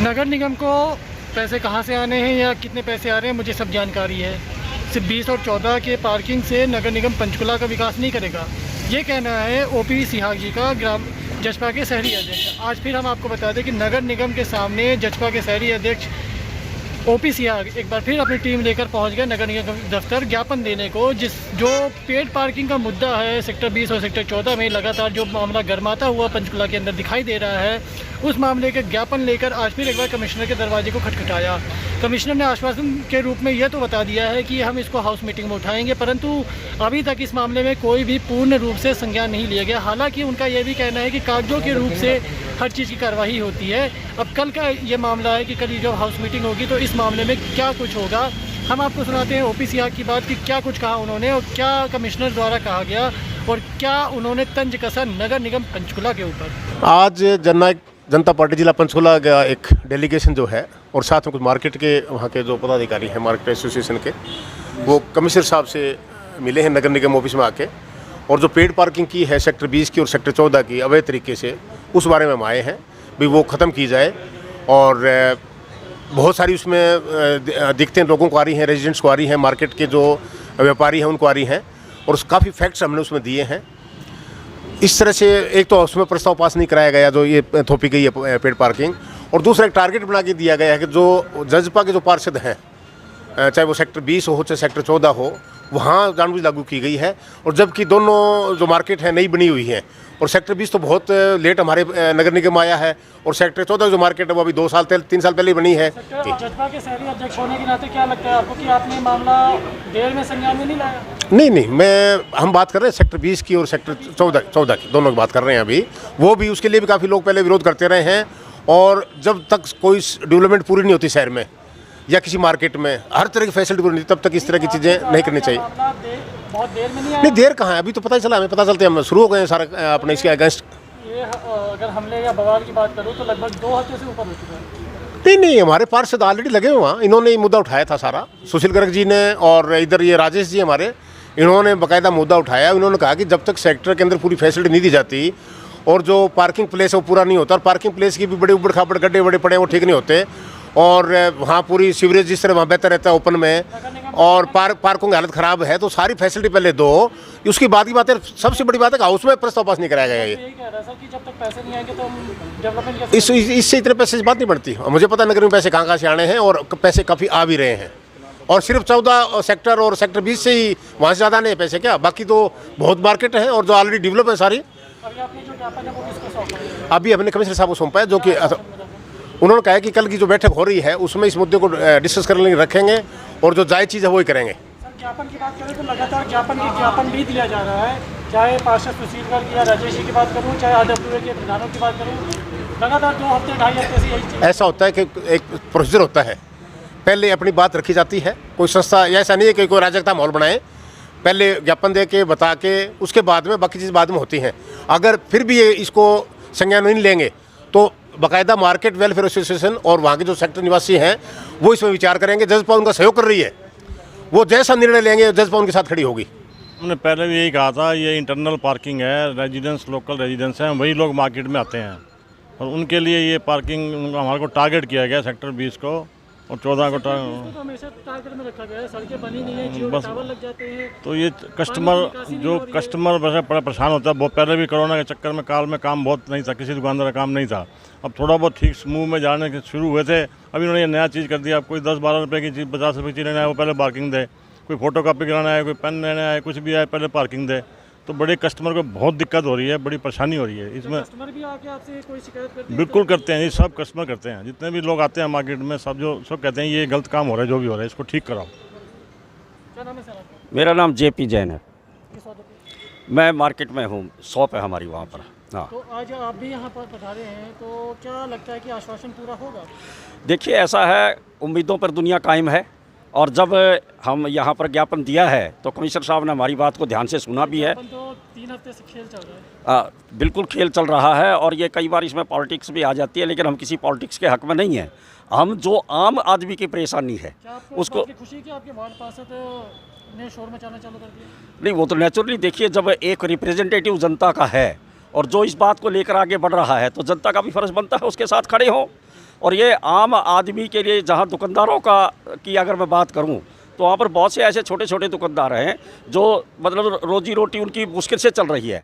नगर निगम को पैसे कहाँ से आने हैं या कितने पैसे आ रहे हैं मुझे सब जानकारी है। सिर्फ 20 और 14 के पार्किंग से नगर निगम पंचकुला का विकास नहीं करेगा, ये कहना है ओपी सिहाग जी का, ग्राम जजपा के शहरी अध्यक्ष। आज फिर हम आपको बता दें कि नगर निगम के सामने जजपा के शहरी अध्यक्ष ओपी सिहाग एक बार फिर अपनी टीम लेकर पहुंच गए नगर निगम दफ्तर ज्ञापन देने को। जो पेड पार्किंग का मुद्दा है सेक्टर 20 और सेक्टर 14 में लगातार जो मामला गरमाता हुआ पंचकुला के अंदर दिखाई दे रहा है, उस मामले के ज्ञापन लेकर आज फिर एक बार कमिश्नर के दरवाजे को खटखटाया। कमिश्नर ने आश्वासन के रूप में यह तो बता दिया है कि हम इसको हाउस मीटिंग में उठाएंगे, परंतु अभी तक इस मामले में कोई भी पूर्ण रूप से संज्ञान नहीं लिया गया। हालांकि उनका यह भी कहना है कि कागजों के रूप से हर चीज़ की कार्रवाई होती है। अब कल का ये मामला है कि कल ये जो हाउस मीटिंग होगी तो इस मामले में क्या कुछ होगा, हम आपको सुनाते हैं ओपी सिहाग की बात कि क्या कुछ कहा उन्होंने और क्या कमिश्नर द्वारा कहा गया और क्या उन्होंने तंज कसा नगर निगम पंचकुला के ऊपर। आज जननायक जनता पार्टी जिला पंचकुला का एक डेलीगेशन जो है और साथ में कुछ मार्केट के वहाँ के जो पदाधिकारी हैं मार्केट एसोसिएशन के, वो कमिश्नर साहब से मिले हैं नगर निगम ऑफिस में आके, और जो पेड पार्किंग की है सेक्टर 20 की और सेक्टर 14 की अवैध तरीके से, उस बारे में हम आए हैं भी वो ख़त्म की जाए। और बहुत सारी उसमें दिक्कतें लोगों को आ रही हैं, रेजिडेंट्स को आ रही हैं, मार्केट के जो व्यापारी हैं उनको आ रही हैं, और काफ़ी फैक्ट्स हमने उसमें दिए हैं। इस तरह से एक तो उसमें प्रस्ताव पास नहीं कराया गया जो ये थोपी गई है पेड पार्किंग, और दूसरा एक टारगेट बना के दिया गया है कि जो जजपा के जो पार्षद हैं, चाहे वो सेक्टर 20 हो चाहे सेक्टर 14 हो, वहाँ जानबूझ लागू की गई है। और जबकि दोनों जो मार्केट है नई बनी हुई है, और सेक्टर 20 तो बहुत लेट हमारे नगर निगम आया है, और सेक्टर 14 जो मार्केट है वो अभी 2 साल 3 साल पहले ही बनी है। जजपा के शहरी अध्यक्ष होने के नाते क्या लगता है आपको कि आपने मामला देर में संज्ञान में नहीं लाया? नहीं, हम बात कर रहे हैं सेक्टर 20 की और सेक्टर 14 की, दोनों की बात कर रहे हैं अभी। वो भी उसके लिए भी काफ़ी लोग पहले विरोध करते रहे हैं, और जब तक कोई डेवलपमेंट पूरी नहीं होती शहर में या किसी मार्केट में, हर तरह की फैसिलिटी पूरी नहीं, तब तक इस तरह की चीज़ें नहीं करनी चाहिए। बहुत देर में नहीं, देर कहाँ है, अभी तो पता ही चला, हमें पता चलते हम शुरू हो गए हैं सारा अपने इसके अगेंस्ट। ये अगर हमले या बवाल की बात करूँ तो लगभग 2 हफ्ते से ऊपर हो चुका है। नहीं, हमारे पार्षद ऑलरेडी लगे हुए हैं, इन्होंने ये मुद्दा उठाया था सारा, सुशील गर्ग जी ने, और इधर ये राजेश जी हमारे, इन्होंने बाकायदा मुद्दा उठाया। इन्होंने कहा कि जब तक सेक्टर के अंदर पूरी फैसिलिटी नहीं दी जाती और जो पार्किंग प्लेस है वो पूरा नहीं होता, और पार्किंग प्लेस की भी बड़े उबड़ खाबड़ गड्ढे बड़े पड़े हैं वो ठीक नहीं होते, और वहाँ पूरी सीवरेज जिस तरह वहाँ बेहतर रहता है ओपन में, और पार्कों की हालत ख़राब है, तो सारी फैसिलिटी पहले दो, उसकी बाद की बात है। सबसे बड़ी बात है कि हाउस में प्रस्ताव पास नहीं कराया गया। ये जब तक पैसे नहीं आएंगे तो हम डेवलपमेंट कैसे? इससे इतने पैसे से बात नहीं बढ़ती। मुझे पता नगर में पैसे कहाँ से आने हैं, और पैसे काफ़ी आ भी रहे हैं, और सिर्फ 14 सेक्टर और सेक्टर 20 से ही वहाँ से ज़्यादा नहीं पैसे, क्या बाकी तो बहुत मार्केट है और जो ऑलरेडी डेवलप है सारी। अभी हमने कमिश्नर साहब को सौंपा है, जो कि उन्होंने कहा है कि कल की जो बैठक हो रही है उसमें इस मुद्दे को डिस्कस करने के लिए रखेंगे, और जो जायज़ चीज़ है वही करेंगे। ज्ञापन की बात करें तो लगातार ज्ञापन भी दिया जा रहा है, चाहे पार्षद सुशील गर्ग या राजेश जी की बात करूँ, चाहे आदमपुर के प्रधानों की बात करूँ, लगातार 2 हफ्ते 2.5 हफ्ते से यही चीज़। ऐसा होता है कि एक प्रोसीजर होता है, पहले अपनी बात रखी जाती है, कोई संस्था ऐसा नहीं है कि कोई अराजकता माहौल बनाए, पहले ज्ञापन दे के बता के उसके बाद में बाकी चीज़ बाद में होती हैं। अगर फिर भी ये इसको संज्ञान नहीं लेंगे तो बाकायदा मार्केट वेलफेयर एसोसिएशन और वहाँ के जो सेक्टर निवासी हैं वो इसमें विचार करेंगे। जजपा उनका सहयोग कर रही है, वो जैसा निर्णय लेंगे जजपा उनके साथ खड़ी होगी। हमने पहले भी यही कहा था, ये इंटरनल पार्किंग है, रेजिडेंस लोकल रेजिडेंस हैं, वही लोग मार्केट में आते हैं, और उनके लिए ये पार्किंग हमारे को टारगेट किया गया सेक्टर 20 को और 14 को तो हमेशा टारगेट में रखा गया है। सड़कें बनी नहीं है, जियो टावर लग जाते हैं, तो ये कस्टमर वैसे बड़ा परेशान होता है। बहुत पहले भी कोरोना के चक्कर में काल में काम बहुत नहीं था, किसी दुकानदार का काम नहीं था, अब थोड़ा बहुत ठीक स्मूथ में जाने के शुरू हुए थे। अभी उन्होंने ये नया चीज़ कर दिया, कोई 10-12 रुपये की चीज़ 50 रुपये की चीज़ लेना है वो पहले पार्किंग दे, कोई फोटो कापी कराना है, कोई पेन लेना है, कुछ भी है पहले पार्किंग दे। तो बड़े कस्टमर को बहुत दिक्कत हो रही है, बड़ी परेशानी हो रही है इसमें। कस्टमर भी आके आपसे कोई शिकायत करते हैं? बिल्कुल करते हैं, ये सब कस्टमर करते हैं, जितने भी लोग आते हैं मार्केट में सब कहते हैं ये गलत काम हो रहा है, जो भी हो रहा है इसको ठीक कराओ। क्या नाम है सर? मेरा नाम JP जैन है, मैं मार्केट में हूँ, शॉप है हमारी वहाँ पर। हाँ, तो आज आप भी यहाँ पर पधारे हैं, तो क्या लगता है कि आश्वासन पूरा होगा? देखिए ऐसा है, उम्मीदों पर दुनिया कायम है, और जब हम यहाँ पर ज्ञापन दिया है तो कमिश्नर साहब ने हमारी बात को ध्यान से सुना भी है। तो 3 हफ्ते से खेल चल रहा है। बिल्कुल खेल चल रहा है, और ये कई बार इसमें पॉलिटिक्स भी आ जाती है, लेकिन हम किसी पॉलिटिक्स के हक में नहीं हैं। हम जो आम आदमी की परेशानी है उसको, खुशी कि आपके वार्ड पार्षद ने शोर मचाना चालू कर दिया? नहीं, वो तो नेचुरली देखिए, जब एक रिप्रेजेंटेटिव जनता का है और जो इस बात को लेकर आगे बढ़ रहा है तो जनता का भी फर्ज बनता है उसके साथ खड़े हों। और ये आम आदमी के लिए, जहाँ दुकानदारों की अगर मैं बात करूँ तो वहाँ पर बहुत से ऐसे छोटे छोटे दुकानदार हैं जो मतलब रोजी रोटी उनकी मुश्किल से चल रही है।